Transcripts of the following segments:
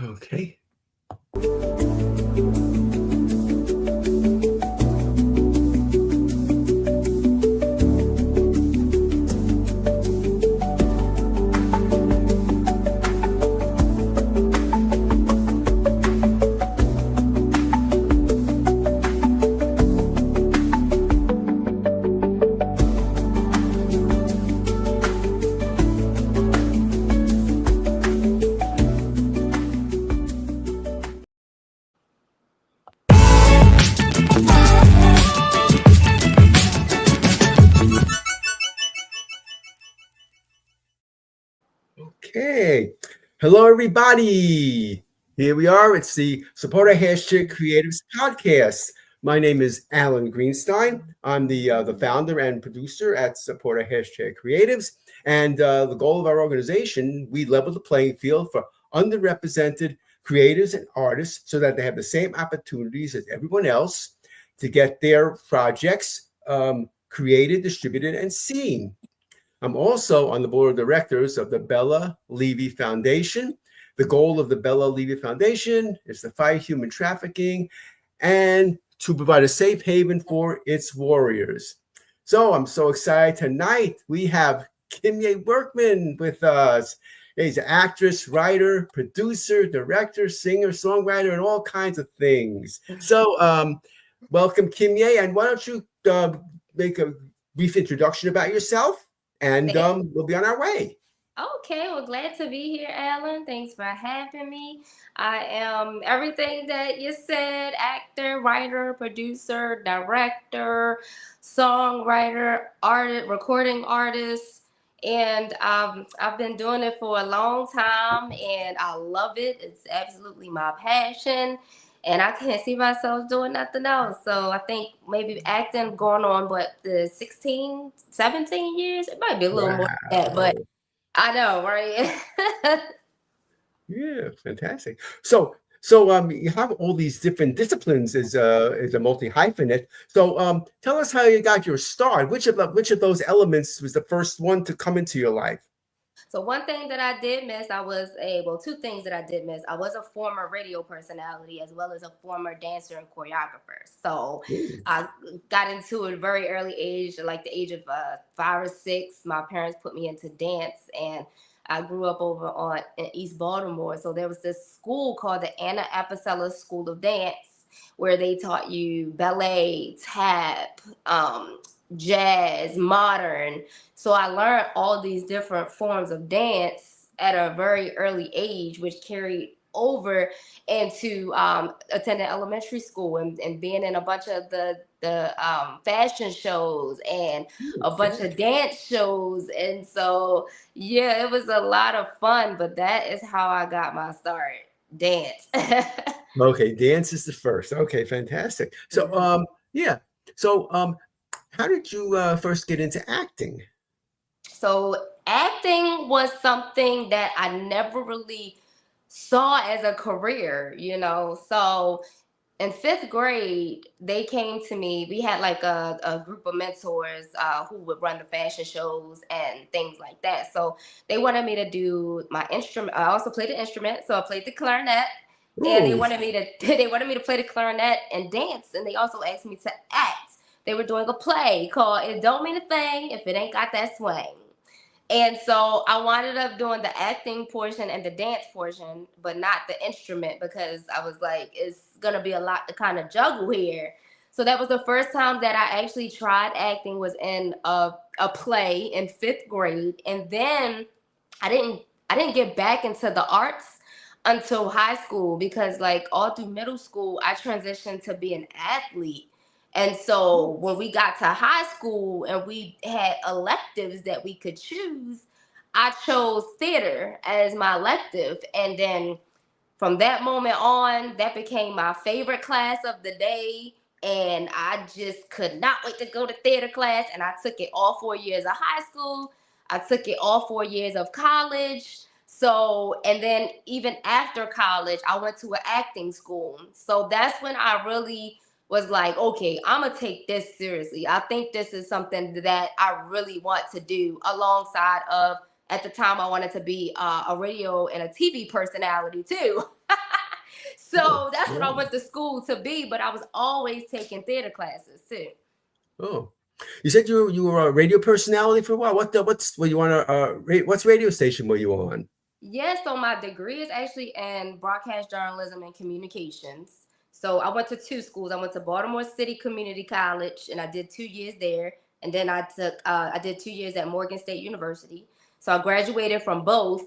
Okay. Okay. Hello, everybody. Here we are. It's the Supporter Hashtag Creatives podcast. My name is Alan Greenstein. I'm the founder and producer at Supporter Hashtag Creatives. And the goal of our organization, we level the playing field for underrepresented creatives and artists so that they have the same opportunities as everyone else to get their projects created, distributed, and seen. I'm also on the board of directors of the Bella Levy Foundation. The goal of the Bella Levy Foundation is to fight human trafficking and to provide a safe haven for its warriors. So I'm so excited tonight. We have Kimia Workman with us. She's an actress, writer, producer, director, singer, songwriter, and all kinds of things. So welcome, Kimia. And why don't you make a brief introduction about yourself? And we'll be on our way. Okay, well, glad to be here, Alan. Thanks for having me. I am everything that you said: actor, writer, producer, director, songwriter, artist, recording artist. And I've been doing it for a long time and I love it. It's absolutely my passion. And I can't see myself doing nothing else. So I think maybe acting going on, the 16, 17 years? It might be a little more than that, but I know, right? Yeah, fantastic. You have all these different disciplines as a multi hyphenate. So tell us how you got your start. Which of those elements was the first one to come into your life? So one thing that I did miss, two things that I did miss. I was a former radio personality as well as a former dancer and choreographer. So Ooh. I got into it very early age, like the age of 5 or 6. My parents put me into dance, and I grew up over in East Baltimore. So there was this school called the Anna Apicella School of Dance, where they taught you ballet, tap, jazz, modern. So I learned all these different forms of dance at a very early age, which carried over into attending elementary school and being in a bunch of the fashion shows and a bunch of dance shows. And so, yeah, it was a lot of fun, but that is how I got my start, dance. Okay, dance is the first. Okay, fantastic. So yeah. So how did you first get into acting? So acting was something that I never really saw as a career, you know. So in 5th grade, they came to me. We had like a group of mentors who would run the fashion shows and things like that. So they wanted me to do my instrument. I also played the instrument, so I played the clarinet. And they Ooh. wanted me to they wanted me to play the clarinet and dance, and they also asked me to act. They were doing a play called "It Don't Mean a Thing If It Ain't Got That Swing." And so I wound up doing the acting portion and the dance portion, but not the instrument because I was like, it's going to be a lot to kind of juggle here. So that was the first time that I actually tried acting, was in a play in 5th grade. And then I didn't I didn't get back into the arts until high school, because like all through middle school I transitioned to be an athlete. And so when we got to high school and we had electives that we could choose, I chose theater as my elective. And then from that moment on, that became my favorite class of the day. And I just could not wait to go to theater class. And I took it all 4 years of high school. I took it all 4 years of college. So, and then even after college, I went to an acting school. So that's when I really was like, okay, I'm going to take this seriously. I think this is something that I really want to do alongside of at the time I wanted to be a radio and a TV personality too. Oh, So that's what I wow. went to school to be, but I was always taking theater classes too. Oh, you said you were a radio personality for a while. What you want what's radio station were you on? Yeah, so my degree is actually in broadcast journalism and communications. So I went to two schools. I went to Baltimore City Community College, and I did 2 years there. And then I did 2 years at Morgan State University. So I graduated from both.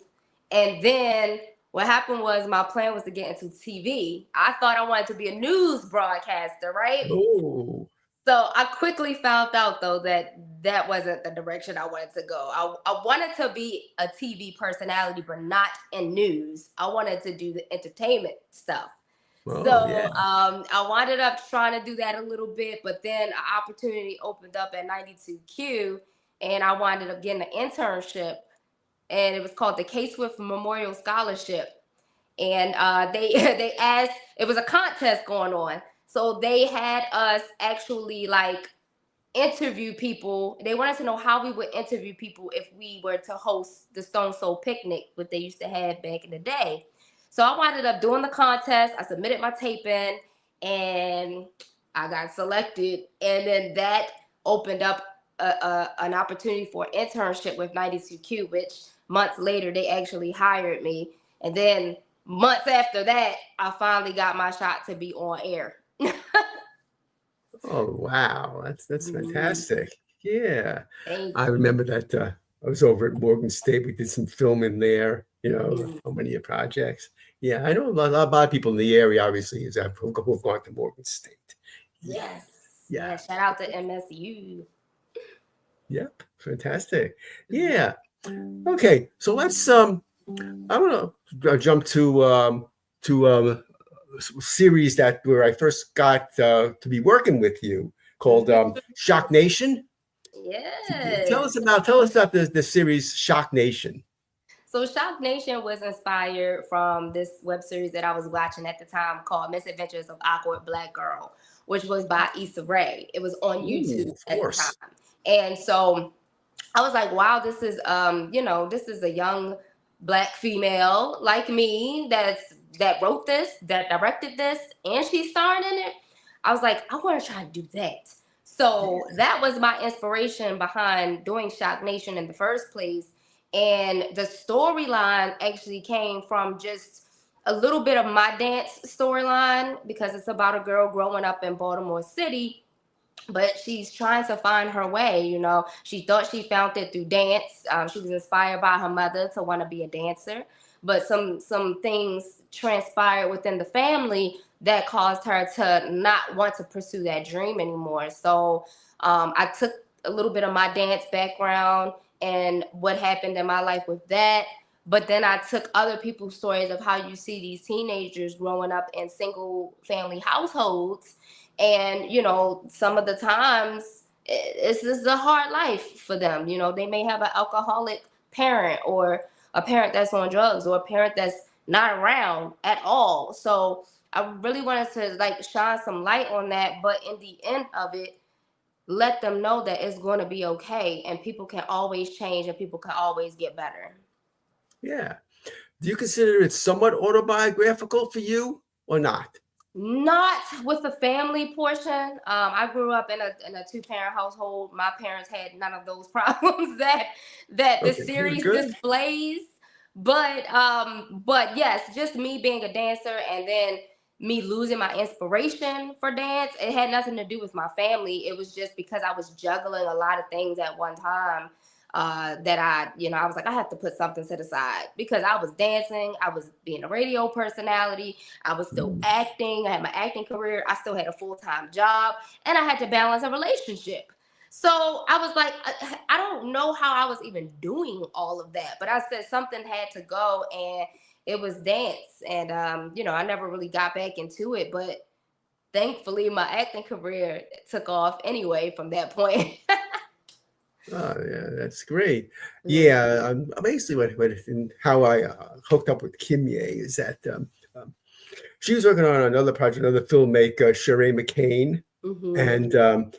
And then what happened was my plan was to get into TV. I thought I wanted to be a news broadcaster, right? Oh, So I quickly found out though that that wasn't the direction I wanted to go. I wanted to be a TV personality, but not in news. I wanted to do the entertainment stuff. So oh, yeah. I wound up trying to do that a little bit, but then an opportunity opened up at 92Q, and I wound up getting an internship, and it was called the K-Swift Memorial Scholarship. And they they asked, it was a contest going on, so they had us actually like interview people. They wanted to know how we would interview people if we were to host the Stone Soul Picnic, what they used to have back in the day. So I wound up doing the contest. I submitted my tape in, and I got selected. And then that opened up an opportunity for an internship with 92Q, which months later they actually hired me. And then months after that, I finally got my shot to be on air. Oh, wow. That's Mhm. fantastic. Yeah. Thank I you. remember that I was over at Morgan State. We did some filming there, Mhm. on many projects. Yeah, I know a lot of people in the area, obviously, who've gone to Morgan State. Yeah. Yes. Yeah. Yeah. Shout out to MSU. Yep. Fantastic. Mhm. Yeah. Okay. So let's I want to jump to series that where I first got to be working with you called Mhm. Shock Nation. Yes. Tell us about the series Shock Nation. So Shock Nation was inspired from this web series that I was watching at the time called Misadventures of Awkward Black Girl, which was by Issa Rae. It was on YouTube Ooh, of at the course. time. And so I was like, wow, this is this is a young black female like me that wrote this, that directed this, and she's starring in it. I was like, I want to try to do that. So that was my inspiration behind doing Shock Nation in the first place. And the storyline actually came from just a little bit of my dance storyline because it's about a girl growing up in Baltimore City, but she's trying to find her way. She thought she found it through dance. She was inspired by her mother to want to be a dancer, but some things transpired within the family that caused her to not want to pursue that dream anymore. So I took a little bit of my dance background and what happened in my life with that, but then I took other people's stories of how you see these teenagers growing up in single family households, and some of the times it's just a hard life for them. They may have an alcoholic parent, or a parent that's on drugs, or a parent that's not around at all. So I really wanted to like shine some light on that, but in the end of it, let them know that it's going to be okay, and people can always change, and people can always get better. Yeah. Do you consider it somewhat autobiographical for you or not? Not with the family portion. I grew up in a two-parent household. My parents had none of those problems that the Okay, good, series good. displays. But yes, just me being a dancer, and then me losing my inspiration for dance. It had nothing to do with my family. It was just because I was juggling a lot of things at one time. That I was like, I have to put something to the side because I was dancing, I was being a radio personality, I was still Mm. acting. I had my acting career. I still had a full-time job, and I had to balance a relationship. So I was like, I don't know how I was even doing all of that, but I said something had to go, and it was dance. And I never really got back into it, but thankfully my acting career took off anyway from that point. Oh, yeah, that's great. Yeah, basically and how I hooked up with Kimia is that she was working on another project, another filmmaker, Sheree McCain. Mm-hmm. And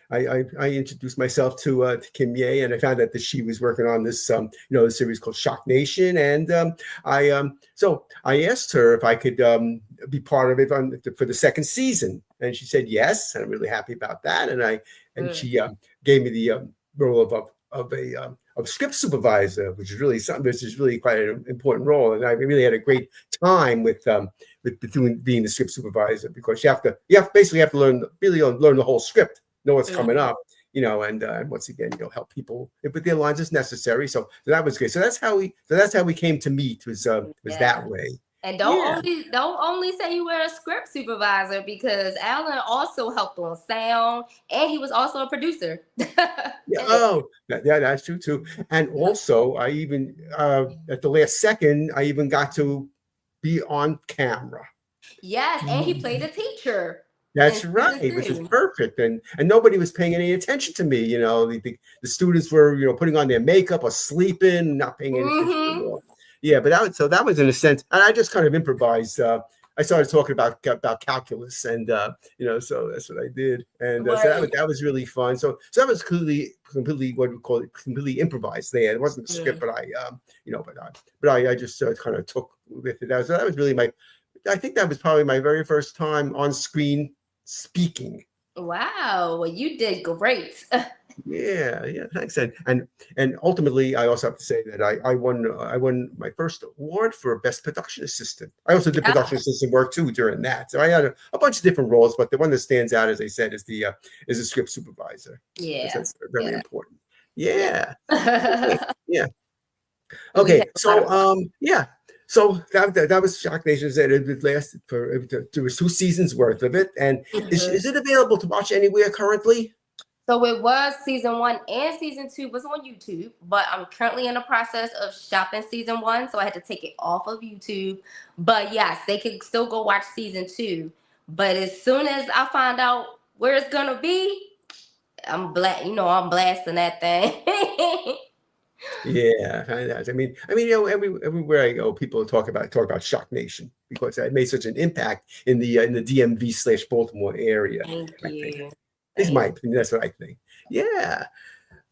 I introduced myself to Kimia, and I found out that she was working on this the series called Shock Nation, and so I asked her if I could be part of it for the second season, and she said yes, and I'm really happy about that. And Good. she gave me the role of script supervisor, which is really something. This is really quite an important role, and I really had a great time with being the script supervisor, because you basically have to learn the whole script, know what's coming Mhm. up, and once again, help people with their lines as necessary. So that was good. So that's how we came to meet, was Yeah. that way. And Yeah. don't only say you were a script supervisor, because Alan also helped on sound, and he was also a producer. Yeah. And Oh, yeah, that's true too. And also, I even at the last second, I even got to be on camera. yes, and he played a teacher in That's season right, which was 2. perfect, and nobody was paying any attention to me. The students were putting on their makeup or sleeping, not paying any attention at Mm-hmm. all. Yeah, but that was in a sense, and I just kind of improvised. I started talking about calculus, and so that's what I did, and so that was, Right. that was really fun. So that was completely what we call it, completely improvised. There, it wasn't a script, Mm. but I just kind of took with it. That was really my. I think that was probably my very first time on screen speaking. Wow. Well, you did great. Yeah, yeah, thanks. And ultimately, I also have to say that I won my first award for best production assistant. I also did Yeah. production assistant work too during that. So I had a bunch of different roles, but the one that stands out, as I said, is the script supervisor, because Yeah. that's very Yeah. important. Yeah. Yeah. Okay. Yeah. So we had Okay. a lot So of fun. yeah. So that was Shock Nation. And it lasted there was 2 seasons worth of it. And is Mhm. it available to watch anywhere currently? So it was season 1 and season 2 was on YouTube, but I'm currently in the process of shopping season 1, so I had to take it off of YouTube. But yes, they can still go watch season 2. But as soon as I find out where it's gonna be, I'm blasting that thing. Yeah, everywhere I go, people talk about Shock Nation, because it made such an impact in the DMV/Baltimore area. Thank I think you. is Thank my opinion. That's what I think. Yeah.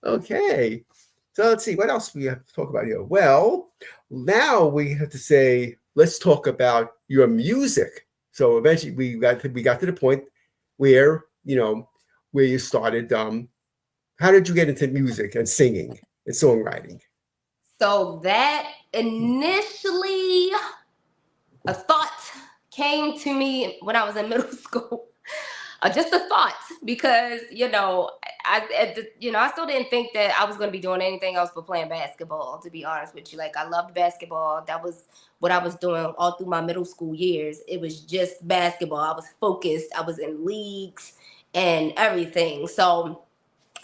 Okay. So let's see what else we have to talk about here. Well, now we have to say, let's talk about your music. So eventually we got to the point where where you started. How did you get into music and singing and songwriting? So that initially a thought came to me when I was in middle school. Just a thought, because I still didn't think that I was going to be doing anything else but playing basketball. To be honest with you, like, I loved basketball. That was what I was doing all through my middle school years. It was just basketball. I was focused. I was in leagues and everything. So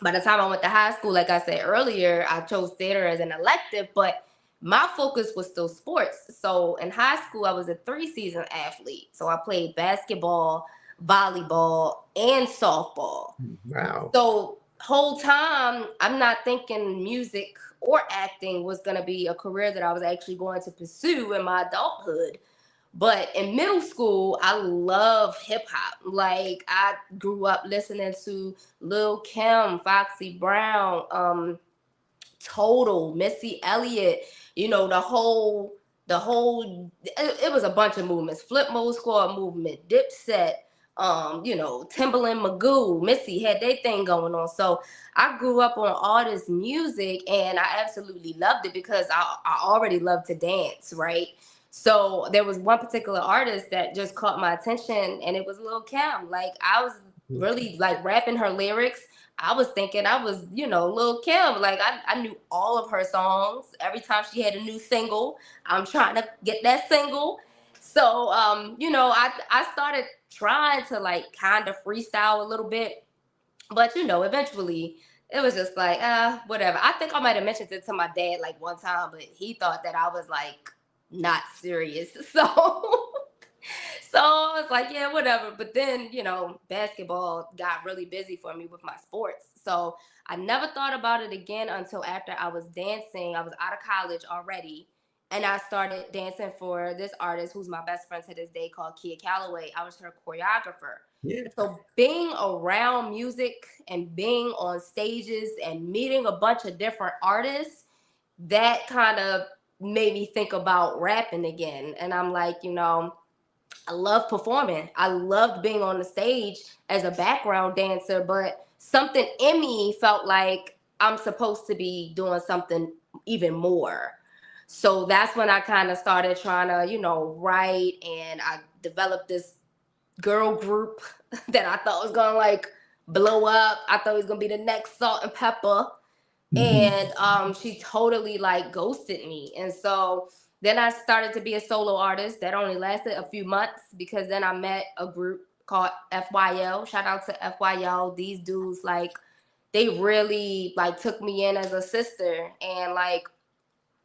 by the time I went to high school, like I said earlier, I chose theater as an elective, but my focus was still sports. So in high school, I was a 3-season athlete. So I played basketball, volleyball, and softball. Wow. So whole time, I'm not thinking music or acting was going to be a career that I was actually going to pursue in my adulthood. But in middle school, I love hip hop. Like, I grew up listening to Lil Kim, Foxy Brown, Total, Missy Elliott. It was a bunch of movements. Flip Mode Squad movement, Dipset, Timberland Magoo, Missy had their thing going on. So I grew up on all this music, and I absolutely loved it because I already loved to dance, right? So there was one particular artist that just caught my attention, and it was Lil Kim. Like, I was really like rapping her lyrics. I was thinking I was, Lil Kim. Like, I knew all of her songs. Every time she had a new single, I'm trying to get that single. So, I started trying to, like, kind of freestyle a little bit, but eventually it was just like, whatever. I think I might have mentioned it to my dad like one time, but he thought that I was like not serious. So I was like, yeah, whatever. But then, basketball got really busy for me with my sports. So I never thought about it again until after I was dancing. I was out of college already. and I started dancing for this artist who's my best friend to this day called Kia Calloway. I was her choreographer. Yeah. So being around music and being on stages and meeting a bunch of different artists, that kind of made me think about rapping again. And I'm like, I love performing. I loved being on the stage as a background dancer, but something in me felt like I'm supposed to be doing something even more. So that's when I kind of started trying to, write, and I developed this girl group that I thought was gonna like blow up. I thought it was gonna be the next Salt and Pepper, Mhm. and she totally like ghosted me. And so then I started to be a solo artist. That only lasted a few months because then I met a group called FYL. Shout out to FYL. These dudes, like, they really like took me in as a sister and like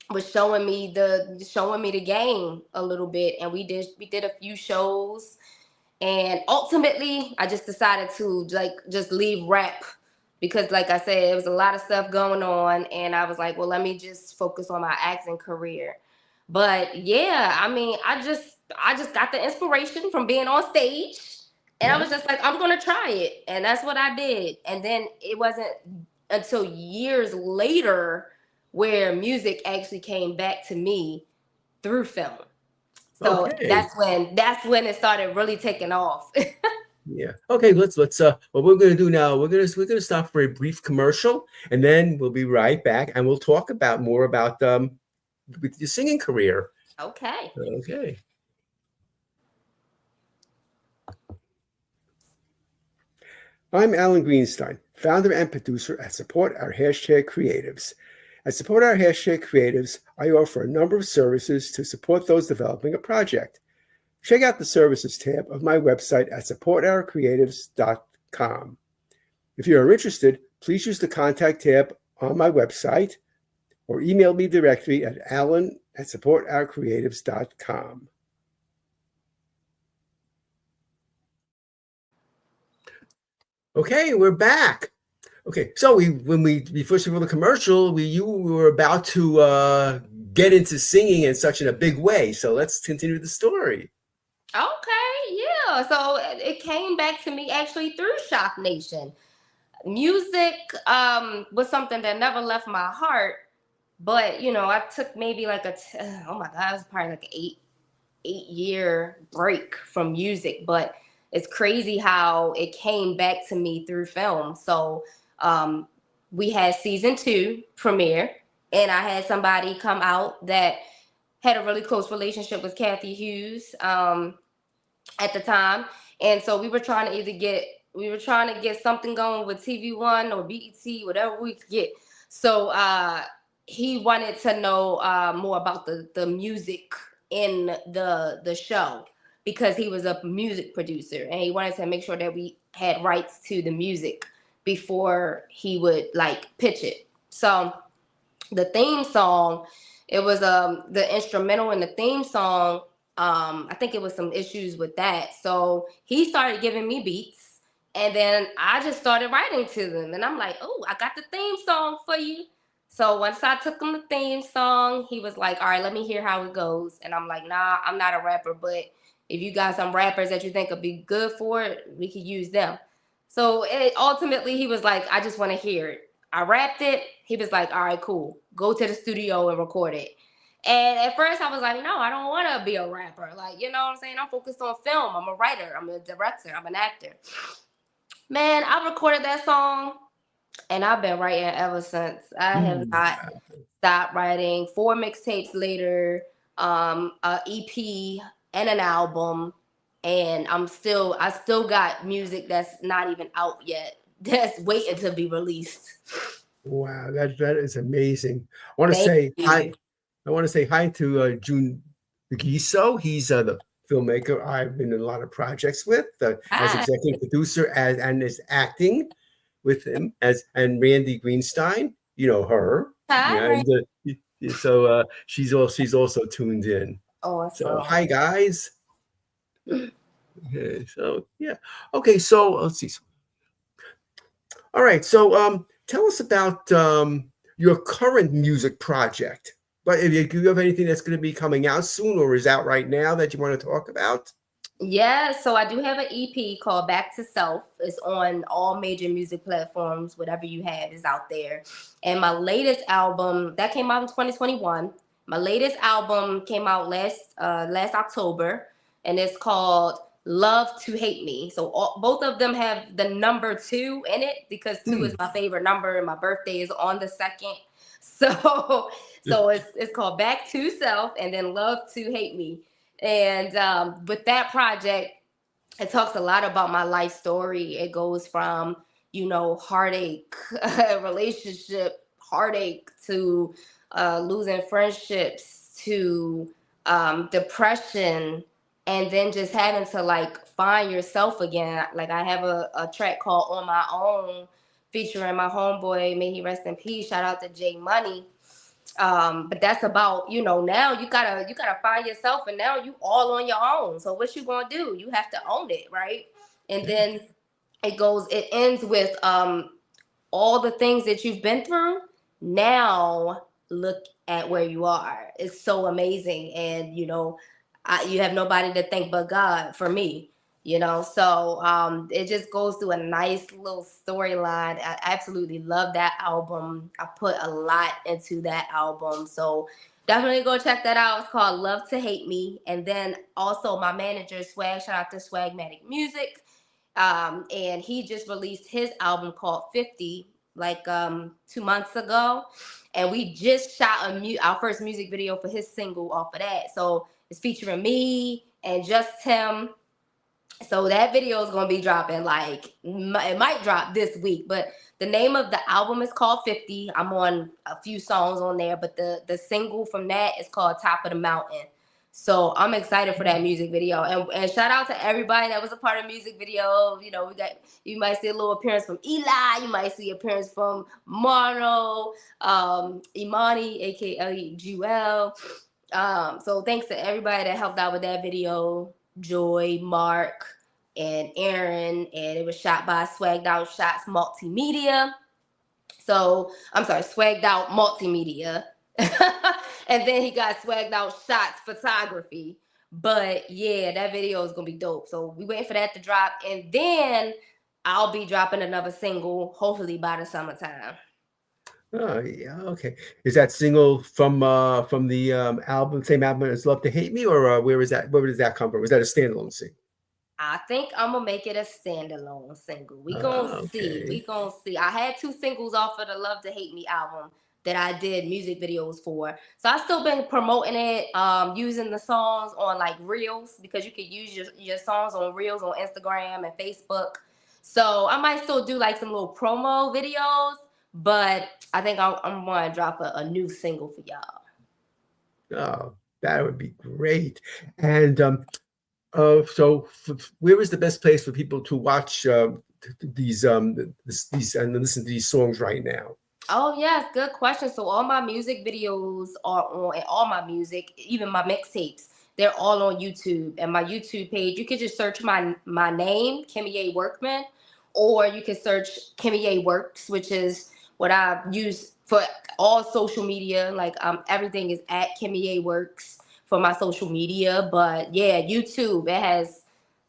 was showing me the game a little bit. And we did a few shows, and ultimately I just decided to like just leave rap because, like I said, there was a lot of stuff going on, and I was like, well, let me just focus on my acting career. But yeah, I mean, I just got the inspiration from being on stage, and I Yeah. was just like, I'm gonna try it, and that's what I did. And then it wasn't until years later where music actually came back to me through film. So Okay. that's when it started really taking off. Yeah. Okay. Let's. What we're gonna do now? We're gonna stop for a brief commercial, and then we'll be right back, and we'll talk about more about with your singing career. Okay. Okay. I'm Alan Greenstein, founder and producer at Support Our Hashtag Creatives. At Support Our Hashtag Creatives, I offer a number of services to support those developing a project. Check out the services tab of my website at supportourcreatives.com. If you are interested, please use the contact tab on my website or email me directly at alan@supportourcreatives.com. Okay, we're back. Okay, so we first before the commercial, you were about to get into singing in such in a big way. So let's continue the story. Okay, yeah. So it came back to me actually through Shock Nation. Music was something that never left my heart, but I took maybe like oh my god, it was probably like an eight-year break from music. But it's crazy how it came back to me through film. So um, we had season 2 premiere, and I had somebody come out that had a really close relationship with Kathy Hughes at the time. And so we were trying to get something going with TV1 or BET, whatever we could get. So he wanted to know more about the music in the show, because he was a music producer and he wanted to make sure that we had rights to the music before he would like pitch it. So the theme song, it was the instrumental in the theme song. I think it was some issues with that, so he started giving me beats, and then I just started writing to them, and I'm like, oh, I got the theme song for you. So once I took him the theme song, he was like, all right, let me hear how it goes. And I'm like, nah, I'm not a rapper, but if you got some rappers that you think would be good for it, we could use them. So ultimately he was like, I just want to hear it. I rapped it. He was like, all right, cool. Go to the studio and record it. And at first I was like, no, I don't want to be a rapper. Like, you know what I'm saying? I'm focused on film. I'm a writer. I'm a director. I'm an actor. Man, I recorded that song and I've been writing ever since. I have not stopped writing. 4 mixtapes later, a EP and an album. And I still got music that's not even out yet. That's waiting to be released. Wow, that is amazing. I want to Thank say hi. you. I want to say hi to June Giso. He's the filmmaker I've been in a lot of projects with as Hi. executive producer and is acting with him as and Randy Greenstein. You know her, Hi, yeah. Ray. And, so she's also tuned in. So Awesome. hi guys. Okay, so yeah. Okay, so let's see. All right. So tell us about your current music project. But if do you have anything that's going to be coming out soon or is out right now that you want to talk about? Yeah, so I do have an EP called Back to Self. It's on all major music platforms. Whatever you have is out there. And my latest album that came out in 2021. My latest album came out last October, and it's called Love to Hate Me. So both of them have the number 2 in it because 2 is my favorite number, and my birthday is on the 2nd. So it's called Back to Self, and then Love to Hate Me. And with that project, it talks a lot about my life story. It goes from, heartache, relationship heartache, to losing friendships, to depression, and then just having to like find yourself again. Like I have a track called On My Own featuring my homeboy, may he rest in peace. Shout out to J Money. But that's about, now you gotta find yourself, and now you all on your own. So what you gonna do? You have to own it, right? And then it ends with all the things that you've been through. Now look at where you are. It's so amazing. And you have nobody to thank but God, for me. So it just goes through a nice little storyline. I absolutely love that album. I put a lot into that album, so definitely go check that out. It's called Love to Hate Me. And then also my manager Swag, shout out to Swagmatic Music, and he just released his album called 50 like 2 months ago, and we just shot our first music video for his single off of that. So it's featuring me and just him. So that video is going to be dropping, it might drop this week, but the name of the album is called 50. I'm on a few songs on there, but the single from that is called Top of the Mountain. So I'm excited for that music video. And shout out to everybody that was a part of the music video. You might see a little appearance from Eli. You might see appearance from Marno, Imani, aka Jewel. So thanks to everybody that helped out with that video. Joy, Mark, and Aaron, and it was shot by Swagged Out Shots Multimedia. So I'm sorry, Swagged Out Multimedia. And then he got Swagged Out Shots Photography. But yeah, that video is gonna be dope. So we waiting for that to drop, and then I'll be dropping another single, hopefully by the summertime. Oh yeah, okay. Is that single from the same album as Love to Hate Me, or where is that? Where does that come from? Was that a standalone single? I think I'm gonna make it a standalone single. We gonna see. We gonna see. I had 2 singles off of the Love to Hate Me album that I did music videos for. So I've still been promoting it, using the songs on like Reels, because you could use your songs on Reels on Instagram and Facebook. So I might still do like some little promo videos, but I think I'm going to drop a new single for y'all. Oh, that would be great. And so where is the best place for people to watch these and listen to these songs right now? Oh yes, good question. So all my music videos are on, and all my music, even my mixtapes, they're all on YouTube. And my YouTube page, you can just search my name, Kimia Workman, or you can search Kimia Works, which is what I use for all social media. Like everything is at Kimia Works for my social media. But yeah, YouTube, it has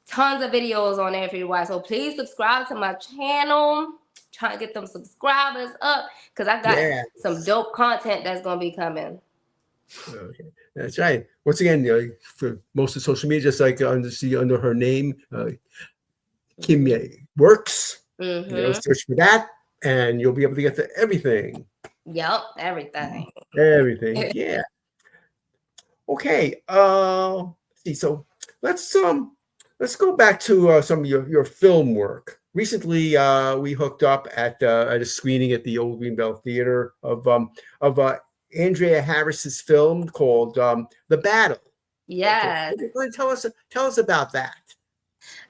tons of videos on there for you to watch. So please subscribe to my channel. Trying to get them subscribers up, because I got some dope content that's gonna be coming. Okay, that's right. Once again, for most of social media, just like under her name, Kimia Works. Search for that, and you'll be able to get to everything. Yep, everything. Everything, yeah. Okay. See, so let's go back to some of your film work. Recently, we hooked up at a screening at the Old Greenbelt Theater of Andrea Harris's film called The Battle. Yes. Tell us about that.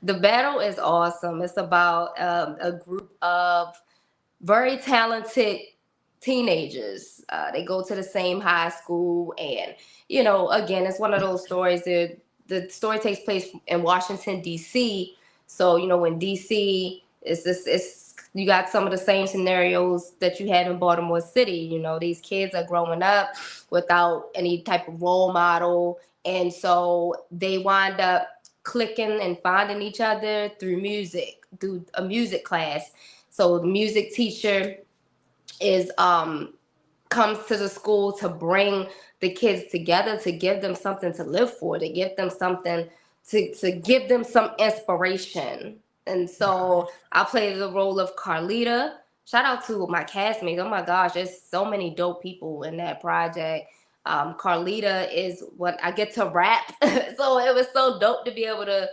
The Battle is awesome. It's about a group of very talented teenagers. They go to the same high school, and again, it's one of those stories that the story takes place in Washington, D.C. So, in D.C., it's you got some of the same scenarios that you have in Baltimore City. You know, these kids are growing up without any type of role model, and so they wind up clicking and finding each other through music, through a music class. So the music teacher is comes to the school to bring the kids together, to give them something to live for, to give them something to give them some inspiration. And so I played the role of Carlita. Shout out to my castmates. Oh my gosh, there's so many dope people in that project. Carlita is what I get to rap. So it was so dope to be able to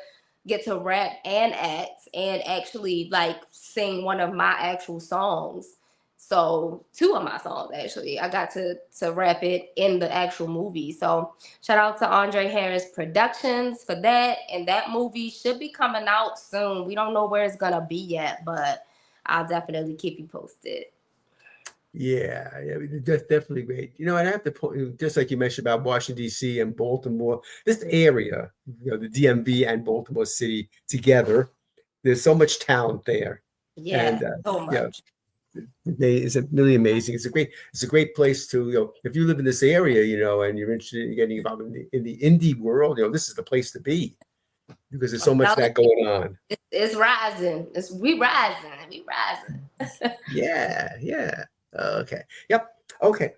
get to rap and act and actually like sing one of my actual songs. So two of my songs actually, I got to rap it in the actual movie. So shout out to Andre Harris Productions for that. And that movie should be coming out soon. We don't know where it's gonna be yet, but I'll definitely keep you posted. Yeah, yeah, that's definitely great. You know, and I have to point, just like you mentioned about Washington, D.C. and Baltimore, this area, you know, the DMV and Baltimore City together, there's so much talent there. Yeah, And so yeah, much. it's really amazing. It's a great place to, you know, if you live in this area, you know, and you're interested in getting involved in the indie world, you know, this is the place to be because there's I'm so much of telling that you, going on. it's rising. We rising. We rising. Yeah, yeah. Okay. Yep. Okay.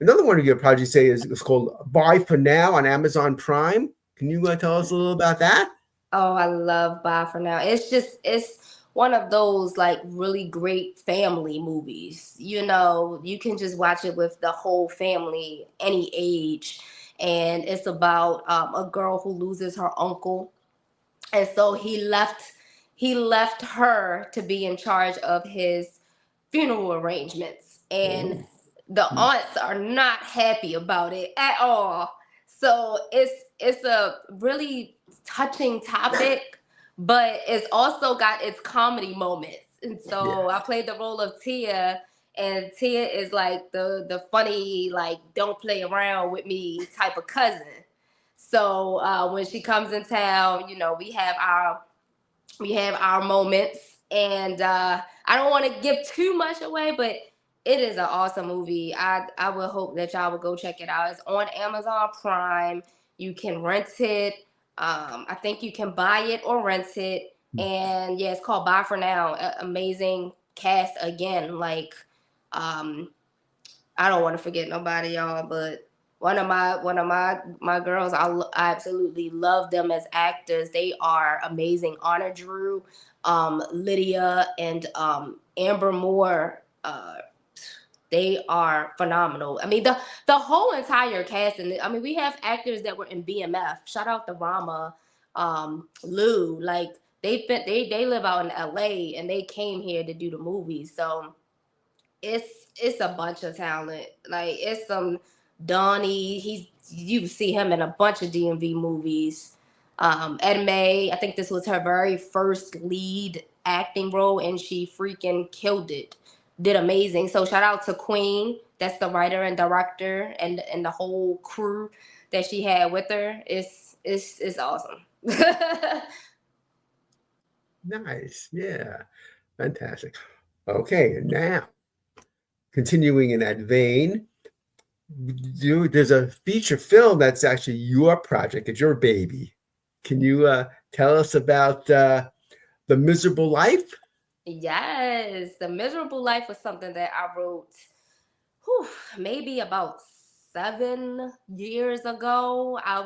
Another one of your projects say is called Buy for Now on Amazon Prime. Can you tell us a little about that? Oh, I love Bye for Now. It's one of those like really great family movies. You know, you can just watch it with the whole family, any age. And it's about a girl who loses her uncle, and so he left her to be in charge of his funeral arrangements, and Oh, the hmm. aunts are not happy about it at all. So it's a really touching topic, but it's also got its comedy moments. And Yeah. so I played the role of Tia, and Tia is like the funny, like, don't play around with me type of cousin. So when she comes in town, you know, we have our moments, and I don't want to give too much away, but it is an awesome movie. I would hope that y'all would go check it out. It's on Amazon Prime. You can rent it. I think you can buy it or rent it. And yeah, it's called Bye for Now. Amazing cast again. Like, um, I don't want to forget nobody, y'all, but one of my girls, I absolutely love them as actors. They are amazing. Anna Drew, Lydia, and Amber Moore. They are phenomenal. I mean, the whole entire cast, and I mean, we have actors that were in BMF. Shout out to Rama, Lou. Like, they live out in LA, and they came here to do the movie. So it's a bunch of talent. Like, it's some Donnie. You see him in a bunch of DMV movies. Ed May, I think this was her very first lead acting role, and she freaking killed it. Did amazing. So shout out to Queen. That's the writer and director, and the whole crew that she had with her. It's awesome. Nice. Yeah. Fantastic. Okay. And now, continuing in that vein, there's a feature film that's actually your project. It's your baby. Can you tell us about The Miserable Life? Yes, The Miserable Life was something that I wrote, whew, maybe about 7 years ago. I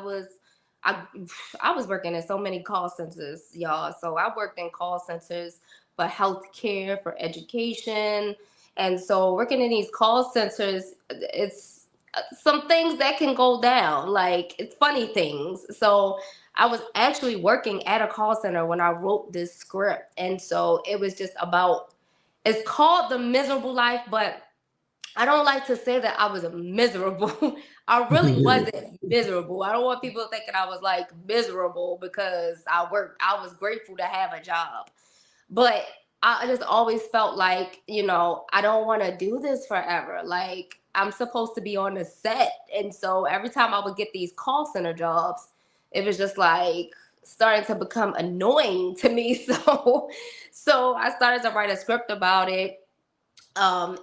I was working in so many call centers, y'all. So I worked in call centers for healthcare, for education. And so working in these call centers, it's some things that can go down, like it's funny things. So I was actually working at a call center when I wrote this script. And so it was just about, it's called The Miserable Life, but I don't like to say that I was miserable. I really wasn't miserable. I don't want people thinking I was like miserable because I worked. I was grateful to have a job. But I just always felt like, I don't want to do this forever. Like, I'm supposed to be on the set. And so every time I would get these call center jobs, it was just like starting to become annoying to me. So I started to write a script about it. And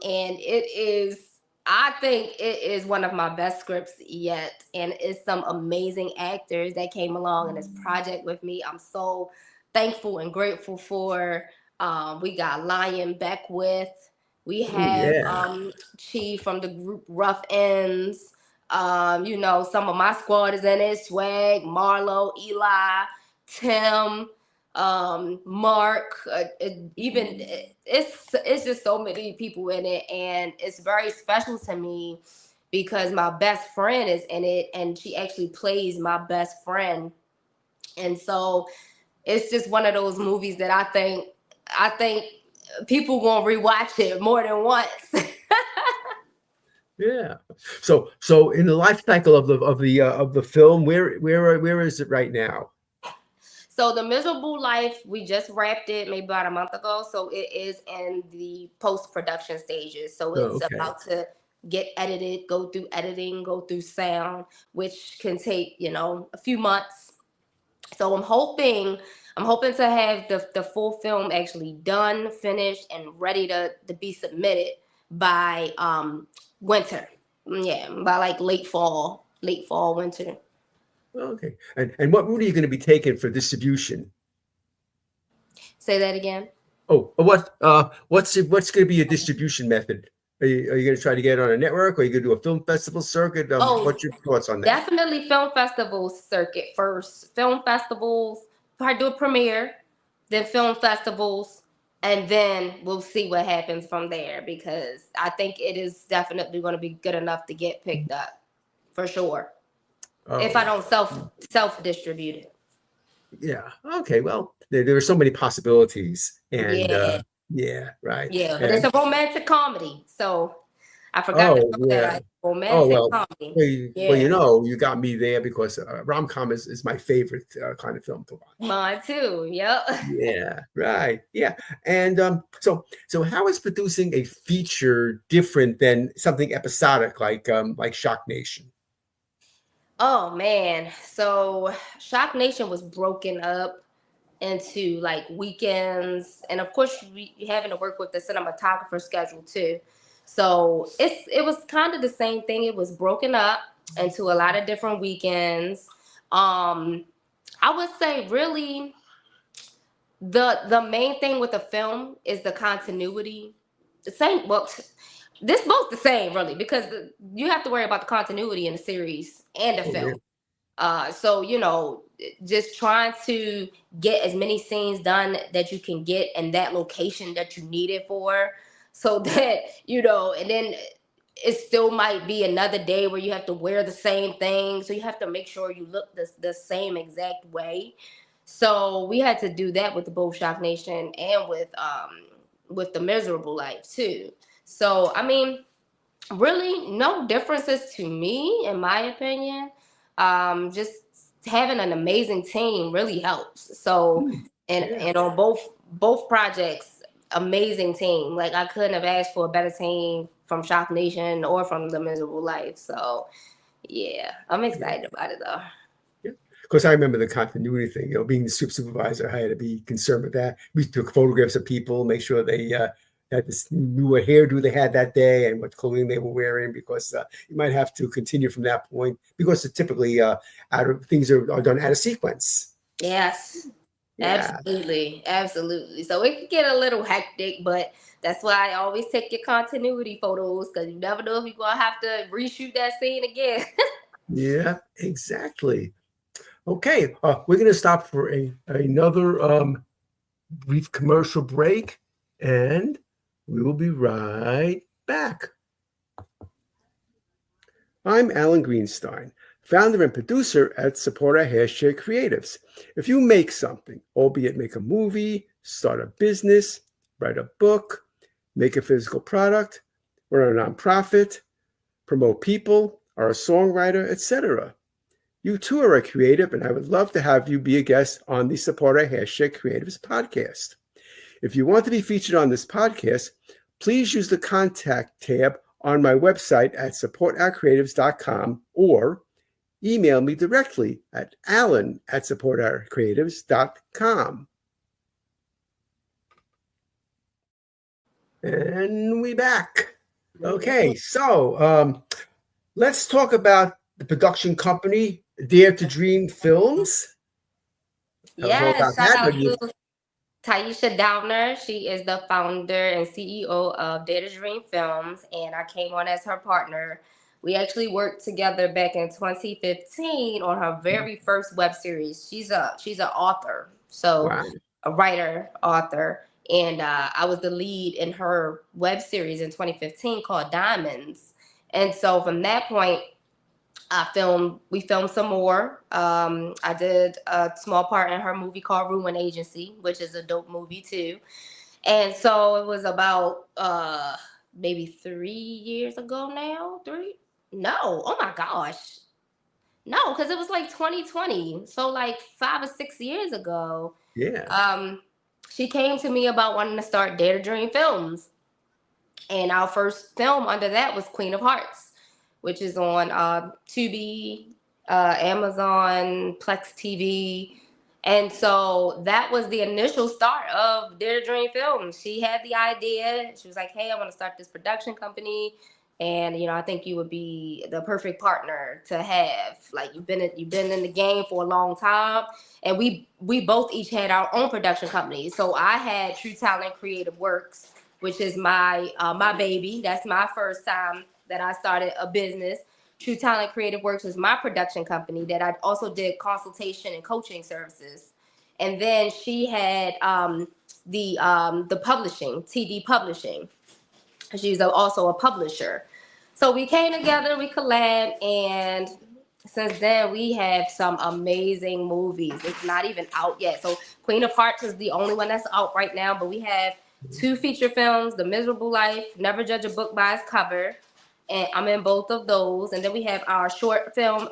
I think it is one of my best scripts yet. And it's some amazing actors that came along in this project with me. I'm so thankful and grateful for. We got Lion Beckwith. We Oh have yeah. Chi from the group Rough Ends. Some of my squad is in it. Swag, Marlo, Eli, Tim, Mark, it's just so many people in it, and it's very special to me because my best friend is in it, and she actually plays my best friend, and so it's just one of those movies that I think people gonna rewatch it more than once. Yeah. So in the life cycle of the film, where is it right now? So the Miserable Life, we just wrapped it maybe about a month ago. So it is in the post-production stages. So Oh, it's okay. about to get edited, go through editing, go through sound, which can take, a few months. So I'm hoping to have the full film actually done, finished, and ready to be submitted by winter. Yeah, by like late fall, winter. Okay. And what route are you going to be taking for distribution? Say that again. Oh, what's going to be your distribution method? Are you going to try to get it on a network, or are you going to do a film festival circuit? Oh, What's your thoughts on that? definitely film festivals circuit first. Film festivals, probably do a premiere, then film festivals, and then we'll see what happens from there because I think it is definitely going to be good enough to get picked up for sure. If I Oh, don't self distribute it. yeah. Okay. Well, there are so many possibilities, and Yeah, yeah, right. yeah, but it's And a romantic comedy, so I forgot to oh, throw that yeah. out. Oh Romantic well. comedy. Well, Yeah, you got me there because rom-com is my favorite kind of film to watch. mine too. Yep. Yeah, right. Yeah. And so how is producing a feature different than something episodic like Shock Nation? Oh man. So Shock Nation was broken up into like weekends, and of course we having to work with the cinematographer schedule too. So it was kind of the same thing. It was broken up into a lot of different weekends. Um I would say really the main thing with the film is the continuity. The same, well, this both the same really because you have to worry about the continuity in the series and the Oh, yeah. film. So just trying to get as many scenes done that you can get in that location that you need it for, so that and then it still might be another day where you have to wear the same thing, so you have to make sure you look the same exact way. So we had to do that with both Shock Nation and with the Miserable Life too. So I mean, really no differences to me in my opinion. Just having an amazing team really helps. So Hmm. and Yeah. and on both projects, amazing team. Like I couldn't have asked for a better team from Shock Nation or from the Miserable Life. So yeah, I'm Yeah. excited about it though. Yeah. Because I remember the continuity thing. Being the script supervisor, I had to be concerned with that. We took photographs of people, make sure they had this knew what hairdo they had that day and what clothing they were wearing, because you might have to continue from that point because it typically things are done out of sequence. Yes. Yeah. Absolutely, absolutely. So it can get a little hectic, but that's why I always take your continuity photos because you never know if you're gonna have to reshoot that scene again. Yeah. Exactly. Okay. We're going to stop for another brief commercial break, and we will be right back. I'm Alan Greenstein, founder and producer at Support Our Hashtag Creatives. If you make something, albeit make a movie, start a business, write a book, make a physical product, run a nonprofit, promote people, are a songwriter, etc., you too are a creative, and I would love to have you be a guest on the Support Our Hashtag Creatives podcast. If you want to be featured on this podcast, please use the contact tab on my website at supportourcreatives.com or email me directly at alan@supportourcreatives.com. And we back. Okay, so let's talk about the production company, Dare to Dream Films. Tell us all about Yes, shout that. out to Taisha Downer. She is the founder and CEO of Data Dream Films, and I came on as her partner. We actually worked together back in 2015 on her very first web series. She's an author, so Wow. a writer, author, and I was the lead in her web series in 2015 called Diamonds. And so from that point, we filmed some more. I did a small part in her movie called Ruin Agency, which is a dope movie too. And so it was about maybe 3 years ago now. Three? No. Oh my gosh. No, because it was like 2020. So like 5 or 6 years ago. Yeah. She came to me about wanting to start Dare to Dream Films. And our first film under that was Queen of Hearts, which is on Tubi, Amazon, Plex TV. And so that was the initial start of Dare to Dream Films. She had the idea. She was like, hey, I want to start this production company. And I think you would be the perfect partner to have. Like you've been in the game for a long time. And we both each had our own production companies. So I had True Talent Creative Works, which is my baby. That's my first time that I started a business. True Talent Creative Works was my production company that I also did consultation and coaching services. And then she had the publishing, TD Publishing. She's also a publisher. So we came together, we collabed, and since then we have some amazing movies. It's not even out yet. So Queen of Hearts is the only one that's out right now, but we have 2 feature films, The Miserable Life, Never Judge a Book by Its Cover, and I'm in both of those. And then we have our short film,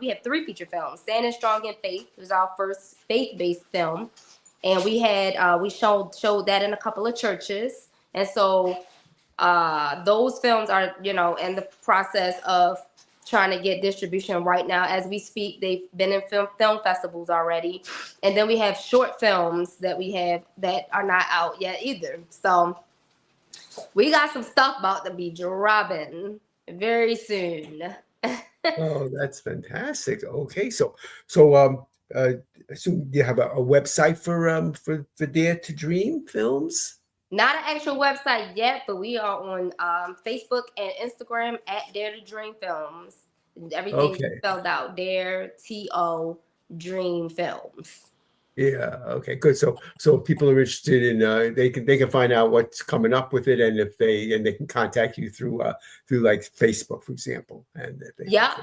we have 3 feature films. Standing Strong in Faith was our first faith-based film, and we had we showed that in a couple of churches. And so those films are in the process of trying to get distribution right now as we speak. They've been in film festivals already. And then we have short films that we have that are not out yet either. So we got some stuff about to be dropping very soon. Oh, that's fantastic. Okay, so you have a website for Dare to Dream Films? Not an actual website yet, but we are on Facebook and Instagram at Dare to Dream Films. Everything's Okay. spelled out. Dare TO Dream Films. Yeah. Okay. Good. So if people are interested in, they can find out what's coming up with it, and if they can contact you through like Facebook, for example, and if they, Yeah,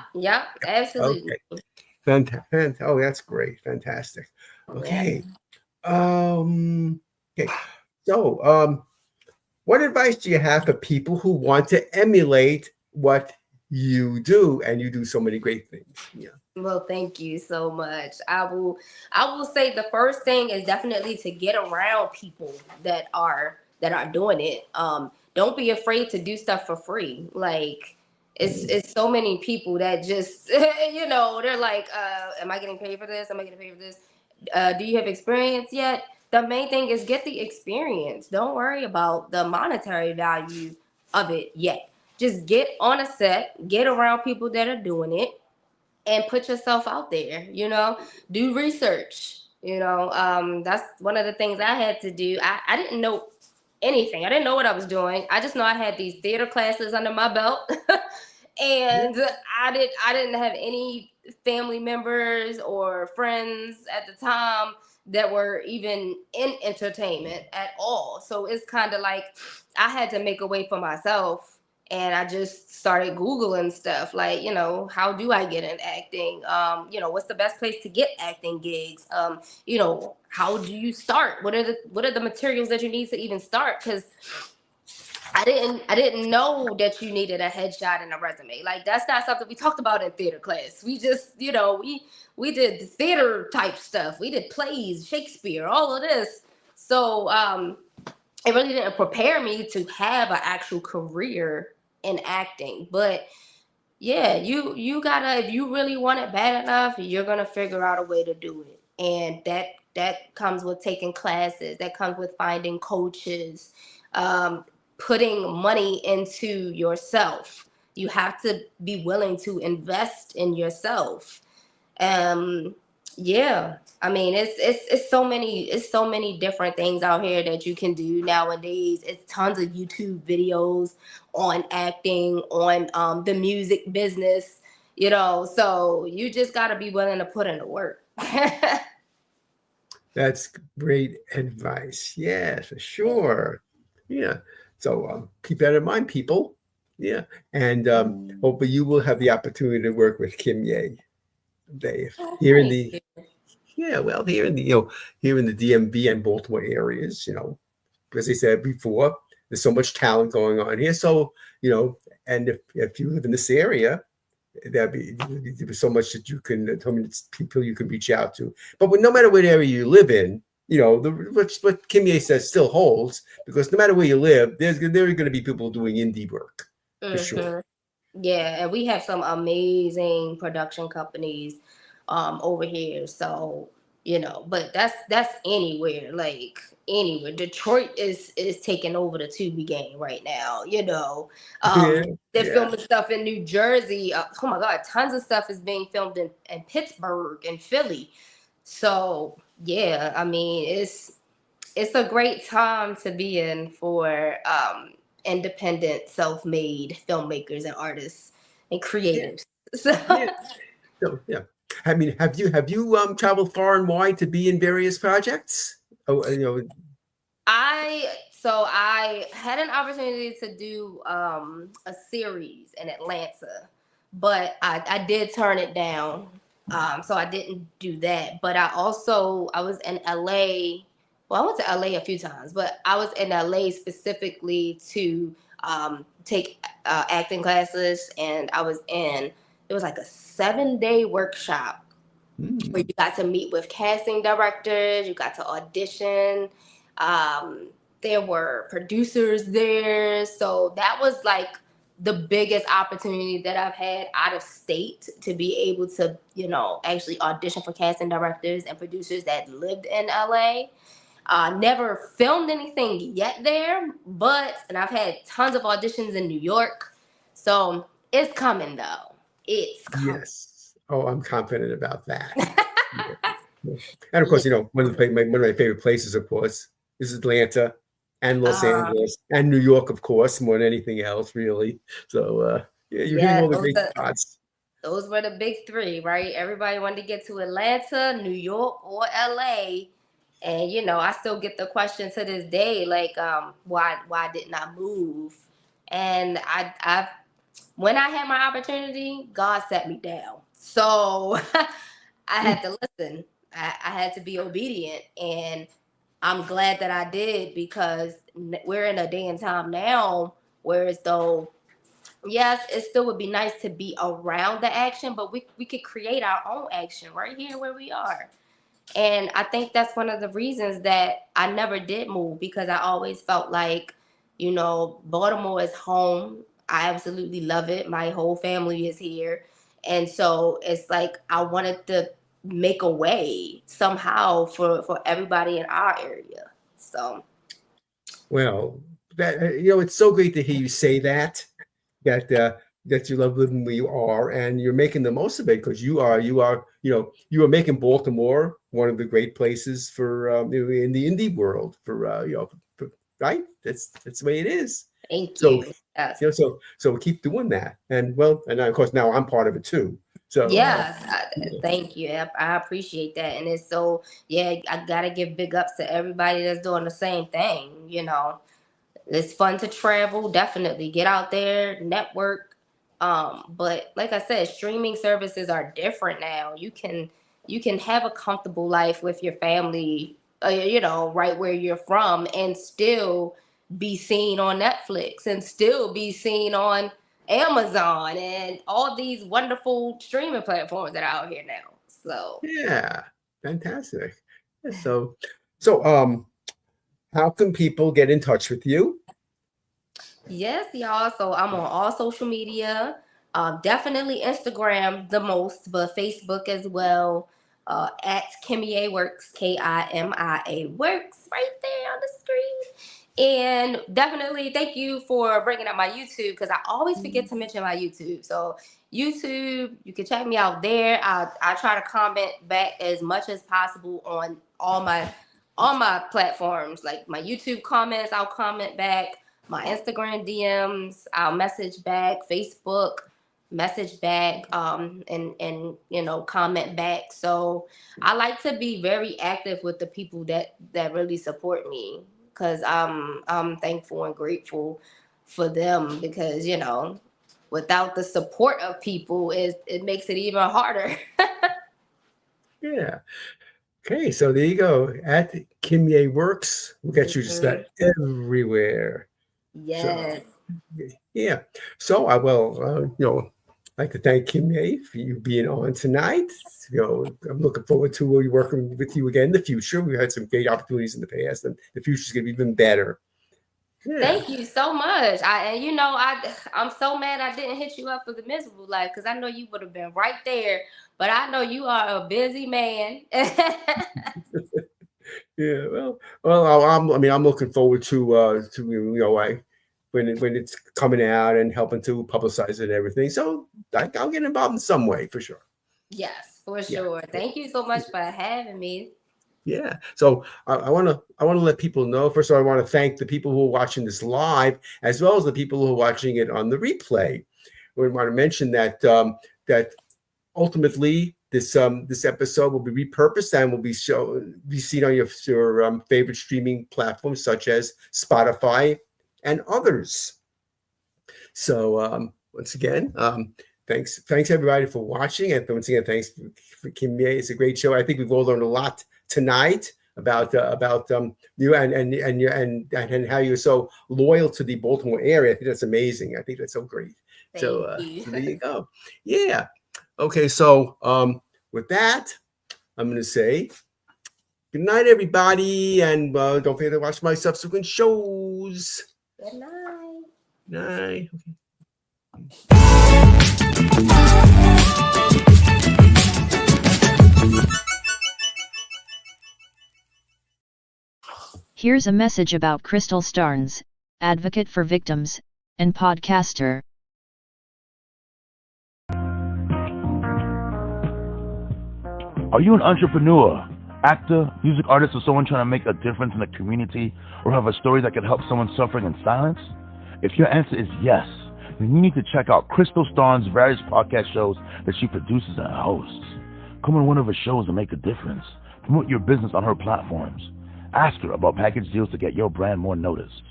absolutely. Okay. Fantastic. Oh, that's great. Fantastic. Okay. Okay. So, what advice do you have for people who want to emulate what you do, and you do so many great things? Yeah. Well, thank you so much. I will say the first thing is definitely to get around people that are doing it. Don't be afraid to do stuff for free. Like it's so many people that just they're like, am I getting paid for this? Am I getting paid for this? Do you have experience yet? The main thing is get the experience. Don't worry about the monetary value of it yet. Just get on a set, get around people that are doing it, and put yourself out there. Do research. That's one of the things I had to do. I didn't know anything. I didn't know what I was doing. I just know I had these theater classes under my belt. And I didn't have any family members or friends at the time that were even in entertainment at all. So it's kind of like I had to make a way for myself. And I just started Googling stuff like, how do I get in acting? What's the best place to get acting gigs? How do you start? What are the materials that you need to even start? Because I didn't know that you needed a headshot and a resume. Like that's not something we talked about in theater class. We just, we did theater type stuff. We did plays, Shakespeare, all of this. So it really didn't prepare me to have an actual career in acting. But Yeah, you gotta, if you really want it bad enough, you're gonna figure out a way to do it. And that comes with taking classes, that comes with finding coaches, um, putting money into yourself. You have to be willing to invest in yourself. um yeah, I mean, it's so many different things out here that you can do nowadays. It's tons of YouTube videos on acting, on the music business, so you just got to be willing to put in the work. That's great advice. Yeah, for sure. Yeah. So keep that in mind, people. Yeah. And hopefully you will have the opportunity to work with Kimia. They Oh, here in thank the you. yeah, well, here in the DMV and Baltimore areas, as I said before, there's so much talent going on here. So, and if you live in this area, there's so much that you can, so many people you can reach out to. But no matter what area you live in, what Kimye says still holds, because no matter where you live, there are going to be people doing indie work for sure. Hmm. Yeah, and we have some amazing production companies over here. So, but that's anywhere, like anywhere. Detroit is taking over the Tubi game right now, Yeah, They're yeah, filming stuff in New Jersey. Oh my God, tons of stuff is being filmed in Pittsburgh and Philly. So yeah, I mean, it's a great time to be in for independent, self-made filmmakers and artists and yeah, creatives. So yeah. So yeah, I mean, have you traveled far and wide to be in various projects? Oh, I had an opportunity to do a series in Atlanta, but I did turn it down. So I didn't do that. But I was in LA. Well, I went to LA a few times, but I was in LA specifically to take acting classes, and it was like a 7-day workshop where hmm, you got to meet with casting directors, you got to audition. Um, there were producers there. So that was like the biggest opportunity that I've had out of state, to be able to, actually audition for casting directors and producers that lived in LA. Never filmed anything yet there, and I've had tons of auditions in New York. So it's coming though. It's coming. yes. Oh, I'm confident about that. Yeah. Yeah. And of Yeah. course, one of my favorite places, of course, is Atlanta and Los Um, Angeles and New York, of course, more than anything else, really. So yeah, you're hitting yeah, all the great spots. those were the big three, right? Everybody wanted to get to Atlanta, New York, or LA. And I still get the question to this day, like, why didn't I move? And I when I had my opportunity, God set me down. So I had to listen. I had to be obedient, and I'm glad that I did, because we're in a day and time now where, as though, yes, it still would be nice to be around the action, but we could create our own action right here where we are. And I think that's one of the reasons that I never did move, because I always felt like, Baltimore is home. I absolutely love it. My whole family is here. And so it's like I wanted to make a way somehow for everybody in our area. So, Well, it's so great to hear you say that that you love living where you are and you're making the most of it, because you are making Baltimore one of the great places for in the indie world for right. That's the way it is. thank So you. Yes. so keep doing that, and of course now I'm part of it too. So Yes, yeah. thank you. I appreciate that. And it's so, yeah, I gotta give big ups to everybody that's doing the same thing. It's fun to travel, definitely get out there, network. But like I said, streaming services are different now. You can have a comfortable life with your family, right where you're from, and still be seen on Netflix, and still be seen on Amazon, and all these wonderful streaming platforms that are out here now. So Yeah, fantastic. Yeah, so how can people get in touch with you? yes, y'all. So I'm on all social media. Definitely Instagram the most, but Facebook as well. At Kimia Works, Kimia Works, right there on the screen. And definitely thank you for bringing up my YouTube, because I always forget to mention my YouTube. So YouTube, you can check me out there. I try to comment back as much as possible on all my platforms. Like my YouTube comments, I'll comment back. My Instagram DMs, I'll message back. Facebook, message back, and comment back. So I like to be very active with the people that really support me, because I'm thankful and grateful for them, because without the support of people, it makes it even harder. Yeah. Okay, so there you go. At Kimia Works, we'll get you just that everywhere. Yes. So, yeah. So I will, like to thank Kimia for you being on tonight. I'm looking forward to working with you again in the future. We've had some great opportunities in the past, and the future is going to be even better. Yeah. Thank you so much. I'm so mad I didn't hit you up for the miserable life, because I know you would have been right there. But I know you are a busy man. Yeah. Well, I'm looking forward to when it's coming out and helping to publicize it and everything. So I'll get involved in some way for sure. Yes, for Yeah. sure. Thank you so much for having me. Yeah. So I want to let people know. First of all, I want to thank the people who are watching this live, as well as the people who are watching it on the replay. We want to mention that that ultimately this episode will be repurposed and will be seen on your favorite streaming platforms such as Spotify and others. So once again, thanks everybody for watching, and once again, thanks for Kimia. It's a great show. I think we've all learned a lot tonight about you and how you're so loyal to the Baltimore area. I think that's amazing. I think that's so great. So there you go. Yeah. Okay. So with that, I'm going to say good night, everybody, and don't forget to watch my subsequent shows. Good night. Night. Here's a message about Crystal Starnes, advocate for victims, and podcaster. Are you an entrepreneur, actor, music artist, or someone trying to make a difference in the community, or have a story that can help someone suffering in silence? If your answer is yes, then you need to check out Crystal Starnes' various podcast shows that she produces and hosts. Come on one of her shows and make a difference. Promote your business on her platforms. Ask her about package deals to get your brand more noticed.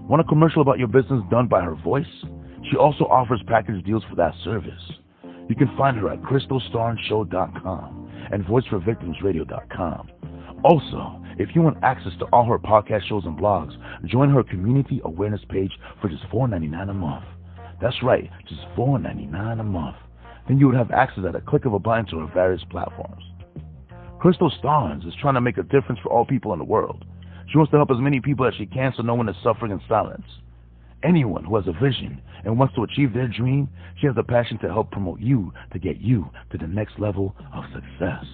Want a commercial about your business done by her voice? She also offers package deals for that service. You can find her at crystalstarnshow.com and voiceforvictimsradio.com. Also, if you want access to all her podcast shows and blogs, join her community awareness page for just $4.99 a month. That's right, just $4.99 a month. Then you would have access at a click of a button to her various platforms. Crystal Starnes is trying to make a difference for all people in the world. She wants to help as many people as she can so no one is suffering in silence. Anyone who has a vision and wants to achieve their dream, she has the passion to help promote you to get you to the next level of success.